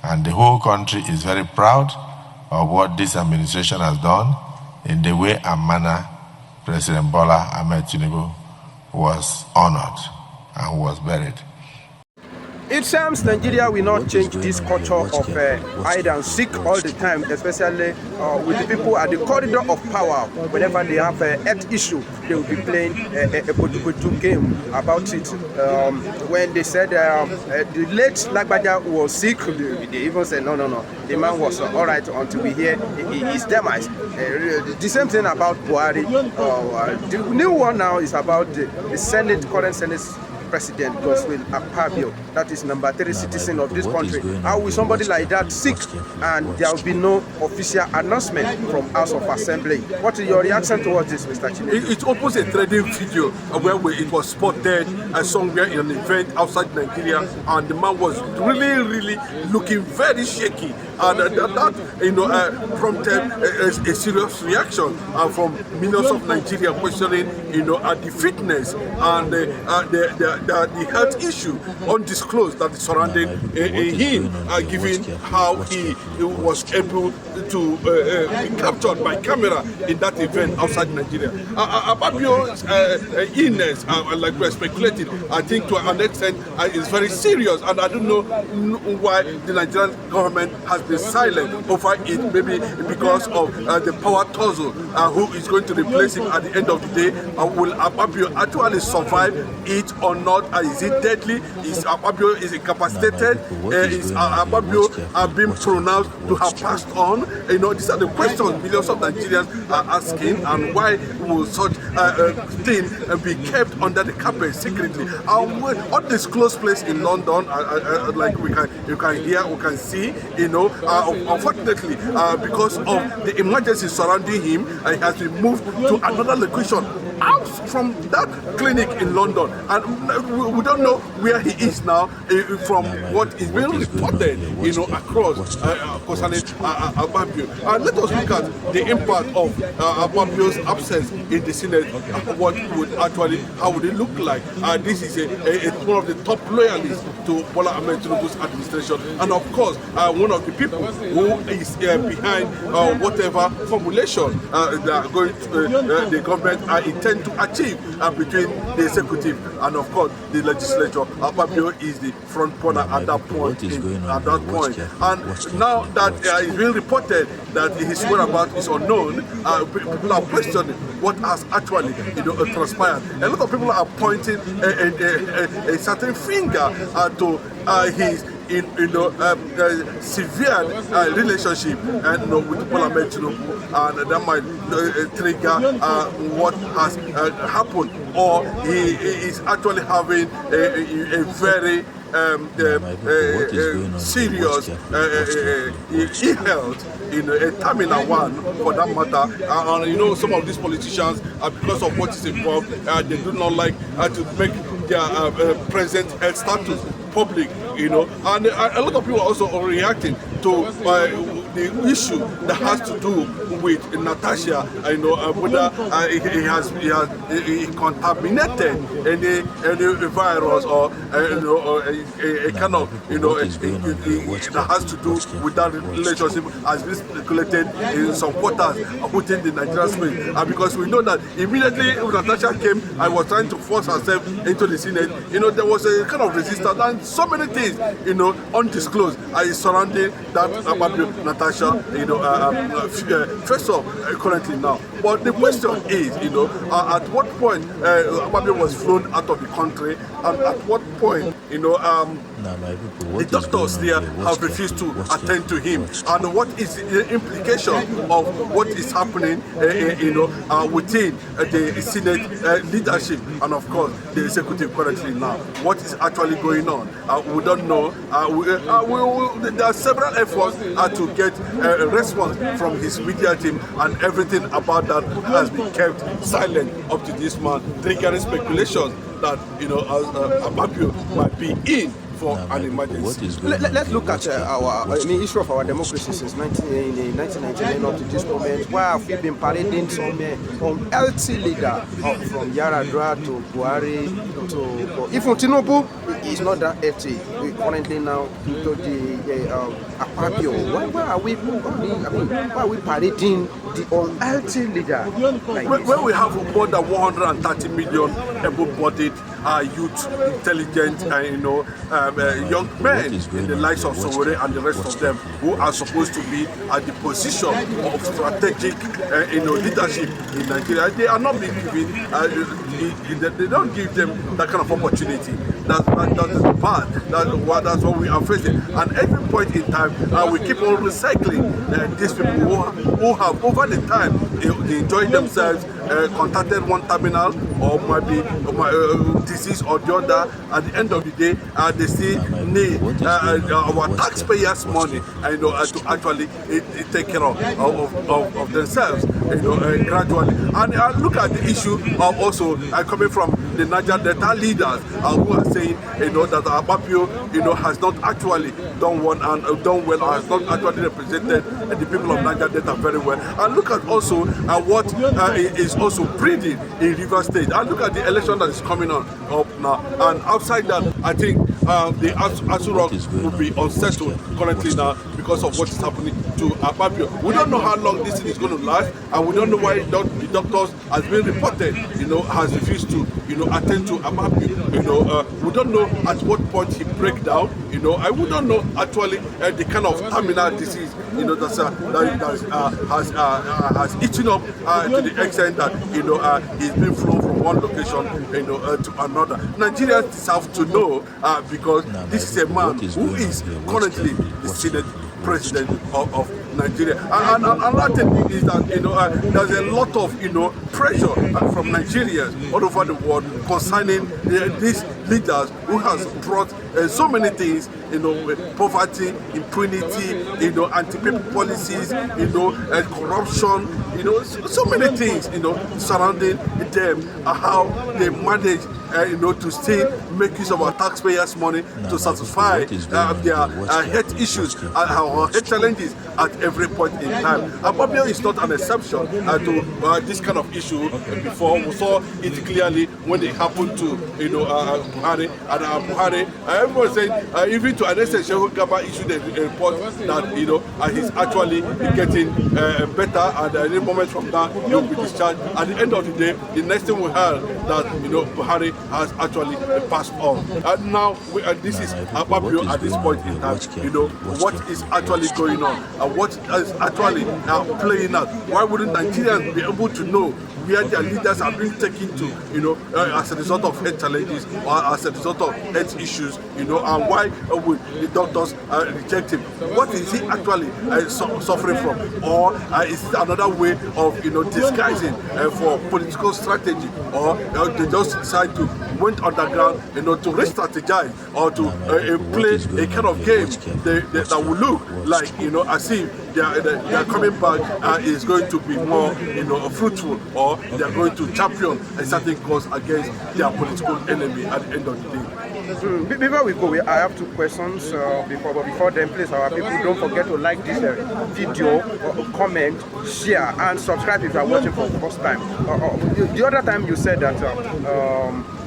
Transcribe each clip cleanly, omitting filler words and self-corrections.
And the whole country is very proud of what this administration has done in the way and manner President Bola Ahmed Tinubu was honored and was buried. It seems Nigeria will not change this culture of hide and seek all the time, especially with the people at the corridor of power. Whenever they have a health issue, they will be playing a Botu game about it. When they said the late Lagbaja was sick, they even said, no, the man was all right until we hear his demise. The same thing about Buhari. The new one now is about the current Senate President Godswill Akpabio, that is number 3 citizen of this country. How will somebody like that sick and there will be no official announcement from House of Assembly? What is your reaction towards this, Mr. Chinedu? It opens a trading video where it was spotted somewhere in an event outside Nigeria, and the man was really looking very shaky, and that prompted a serious reaction from millions of Nigerians questioning the fitness and the health issue undisclosed that is surrounding him, given how he was able to be captured by camera in that event outside Nigeria. Akpabio's illness, like we're speculating, I think to an extent is very serious, and I don't know why the Nigerian government has been silent over it, maybe because of the power tussle. Who is going to replace him at the end of the day? Will Akpabio actually survive it or not? Is it deadly? Is Akpabio incapacitated? Is Akpabio being pronounced to have passed on? These are the questions millions of Nigerians are asking, and why will such thing be kept under the carpet secretly? Undisclosed place in London, like you can hear, we can see, unfortunately, because of the emergency surrounding him, he has been moved to another location out from that clinic in London, and we don't know where he is now from what is being reported across concerning Akpabio. Let us look at the impact of Akpabio's absence in the Senate. How would it look like? This is one of the top loyalists to Bola Ahmed Tinubu's administration, and of course one of the people who is behind whatever formulation the government intend to achieve between the executive and of course the legislature. Akpabio is the front runner at that point. And now that it's been reported that his whereabouts is unknown, people are questioning what has actually transpired. A lot of people are pointing a certain finger to his severe relationship with Bola Ahmed Tinubu, and that might trigger what has happened, or he is actually having a very serious e-health, a terminal one for that matter. And some of these politicians, because of what is involved, they do not like to make their present health status public, and a lot of people are also reacting to the issue that has to do with Natasha, whether he contaminated any virus or a kind of that has to do with that relationship, has been speculated in some quarters within the Nigerian space, because we know that immediately when Natasha came and was trying to force herself into the Senate, there was a kind of resistance and so many things, undisclosed surrounding that Akpabio Natasha first off currently now. But the question is, at what point Akpabio was flown out of the country, and at what point, the doctors there have refused to attend to him, and what is the implication of what is happening, within the Senate leadership, and of course the executive currently now. What is actually going on? We don't know. There are several efforts to get a response from his media team, and everything about that has been kept silent up to this man, triggering speculations that Akpabio might be in for an emergency. Let's look at the issue of our democracy since 1999 up to this moment. Why have we been parading some unhealthy leader from Yaradua to Buhari to even Tinubu? it's not that earthy. We currently now into the Akpabio. Why are we parading the unhealthy leader like this? When we have more than 130 million able-bodied youth, intelligent, young men in the likes of Sowore and the rest of them who are supposed to be at the position of strategic leadership in Nigeria, they are not being given, they don't give them that kind of opportunity. That's bad. That's what we are facing. And every point in time, we keep on recycling these people who have, over the time, they enjoy themselves, contacted one terminal or might be disease or the other. At the end of the day, they still need our taxpayers' money to actually take care of themselves gradually. And look at the issue of also coming from the Niger Delta leaders who are saying that Akpabio has not actually done well and has not actually represented the people of Niger Delta very well. And look at also what is also breeding in River State. And look at the election that is coming up now. And outside that, I think the Asu Rock will be unsettled currently now because of what is happening to Akpabio. We don't know how long this thing is going to last, and we don't know why the doctors has been reported, has refused to, attend to Akpabio. We don't know at what point he break down. We don't know actually the kind of terminal disease, that has eaten up to the extent that he's been flown from one location to another. Nigerians deserve to know because this is a man who is currently the Senate President of Nigeria. And another thing is that there's a lot of pressure from Nigerians all over the world concerning these leaders who has brought so many things, poverty, impunity, anti-people policies, corruption, so many things, surrounding them, how they manage, to still make use of our taxpayers' money to satisfy their health issues and our health challenges at every point in time. Akpabio is not an exception to this kind of issue. Before we saw it clearly when it happened to Buhari, and Buhari, everyone saying even to an extent Shehu Gaba issued a report that he's actually getting better, and at any moment from now he will be discharged. At the end of the day, the next thing we heard that Buhari has actually passed on. And now this is Akpabio at this point in time. What is actually going on and what is actually playing out. Why wouldn't Nigerians be able to know where their leaders are being taken to, as a result of health challenges or as a result of health issues, and why would the doctors reject him? What is he actually suffering from? Or is it another way of, disguising for political strategy? Or they just decide to went underground, to re-strategize or to play a kind of game that will look like, as if their coming back is going to be more, fruitful, or they are going to champion a certain cause against their political enemy at the end of the day. Before we go, I have two questions. Before then, please, our people, don't forget to like this video, comment, share, and subscribe if you are watching for the first time. The other time you said that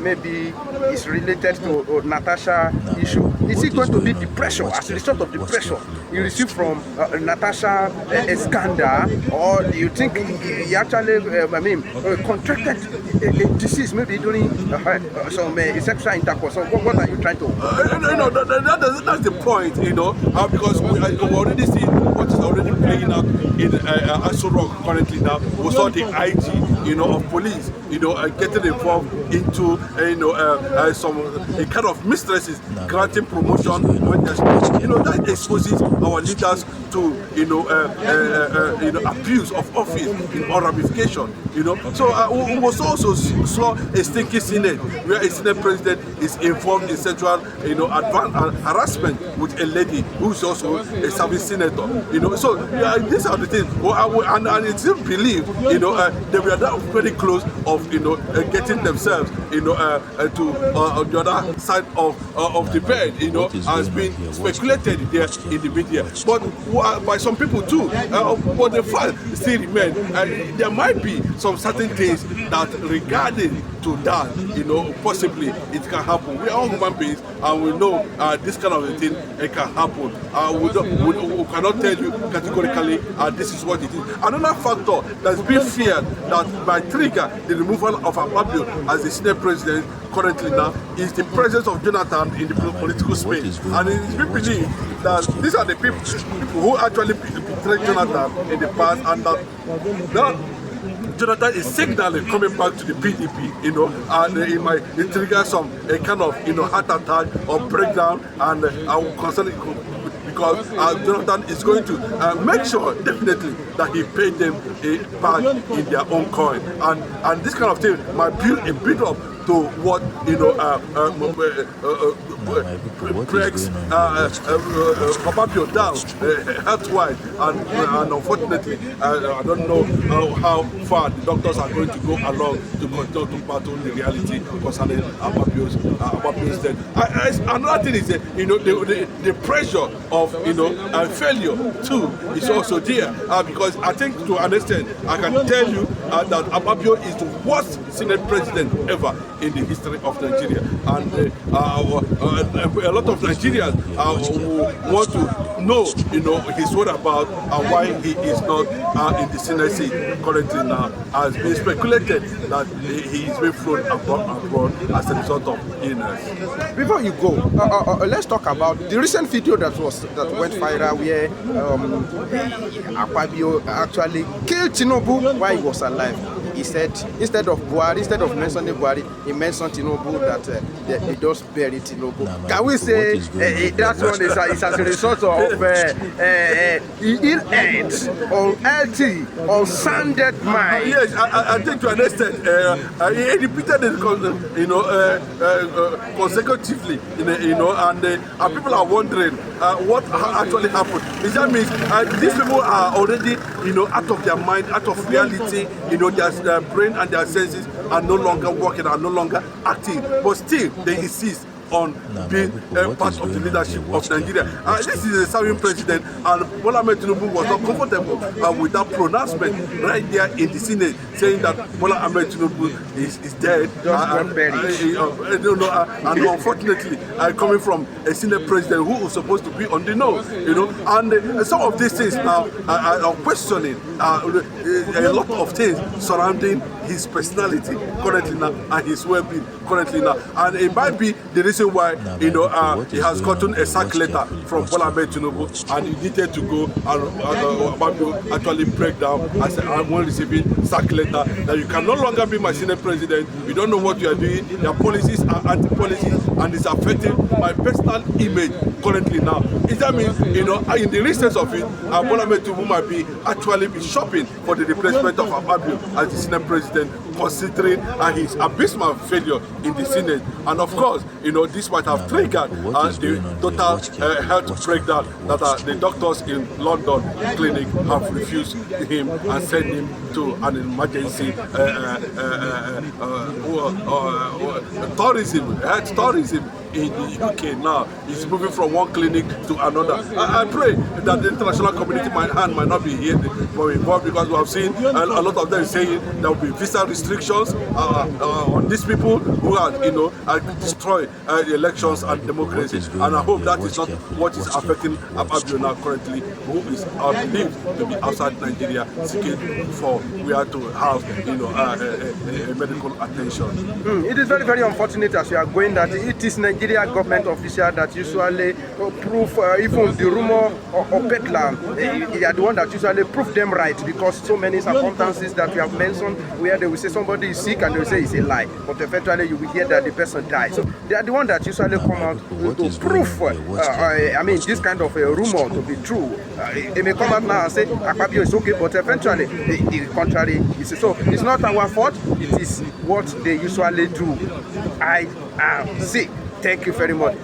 maybe it's related to Natasha issue. Is it going to be the pressure, as a result of the pressure you receive from Natasha scandal, or do you think he actually, contracted a disease maybe during some sexual intercourse? So what are you trying to? That's the point, because we already see what is already playing out in Aso Rock currently now. We saw the IG, of police, getting involved into, some kind of mistresses granting promotion when there's, that exposes our leaders to, abuse of office or ramification, So we also saw a stinky Senate where a Senate president is involved in sexual, harassment with a lady who is also a service senator, So these are the things, and it's still believed, they were that very close of of getting themselves to the other side of the bed, has been speculated there in the media, but by some people too. But the fact still remains, there might be some certain things that regarding to that, possibly it can happen. We are all human beings, and we know this kind of a thing it can happen. We cannot tell you categorically this is what it is. Another factor that's been feared that might trigger the removal of Akpabio as the Senate president currently now is the presence of Jonathan in the political space. And it is been believed that these are the people who actually betrayed Jonathan in the past, and that Jonathan is signaling coming back to the PDP, and it might trigger some kind of heart attack or breakdown, and I will concern it because Jonathan is going to make sure definitely that he paid them back in their own coin, and this kind of thing might build a build up to what breaks Akpabio down health-wise, and unfortunately, I don't know how far the doctors are going to go along to continue to battle the reality concerning Akpabio's death. Another thing is the pressure of failure too is also there, because I think to an extent I can tell you that Akpabio is the worst Senate president ever in the history of Nigeria, and a lot of Nigerians who want to know his whereabouts and why he is not in the Senate seat currently now. Has been speculated that he is being flown abroad as a result of illness. Before you go, let's talk about the recent video that went viral where Akpabio actually killed Tinubu while he was alive. He said instead of mentioning Buhari, he mentioned Tinubu, that they just buried Tinubu. Can we say that one is as a result of ill health or LT or sounded mind? Yes, I think to an extent he repeated it consecutively, and people are wondering what actually happened. Is that means these people are already out of their mind, out of reality, their brain and their senses are no longer working, are no longer active, but still they insist on being part of the leadership of Nigeria. This is a serving president, and Bola Ahmed Tinubu was not comfortable with that pronouncement right there in the Senate, saying that Bola Ahmed Tinubu is dead. And unfortunately, coming from a Senate president who was supposed to be on the nose, and some of these things are questioning a lot of things surrounding his personality currently now and his well-being currently now, and it might be the reason why he has gotten a sack letter from Bola Ahmed Tinubu, and he needed to go and actually break down and say, I'm receiving sack letter, that you can no longer be my Senate president, you don't know what you are doing, your policies are anti-policies, and it's affecting my personal image currently now. Is that means, in the instance of it, Bola Ahmed Tinubu might be actually shopping for the replacement of Akpabio as the Senate president, considering his abysmal failure in the Senate. And of course, this might have triggered the total health breakdown that the doctors in London clinic have refused him and sent him to an emergency health tourism in the UK now. He's moving from one clinic to another. I pray that the international community might not be here involved, because we have seen a lot of them saying there will be visa restrictions on these people who are destroy the elections and democracy. And I hope that is not what is affecting Akpabio now currently, who is believed to be outside Nigeria seeking for where to have a medical attention. It is very, very unfortunate as you are going that it is Nigeria government official that usually prove even the rumor of Bedlam. They are the one that usually prove them right, because so many circumstances that we have mentioned where they will say somebody is sick and they will say it's a lie, but eventually you will hear that the person died. So they are the one that usually come out to prove this kind of a rumor to be true. They may come out now and say Akpabio is okay, but eventually the contrary is so. It's not our fault, it is what they usually do. I am sick. Thank you very much.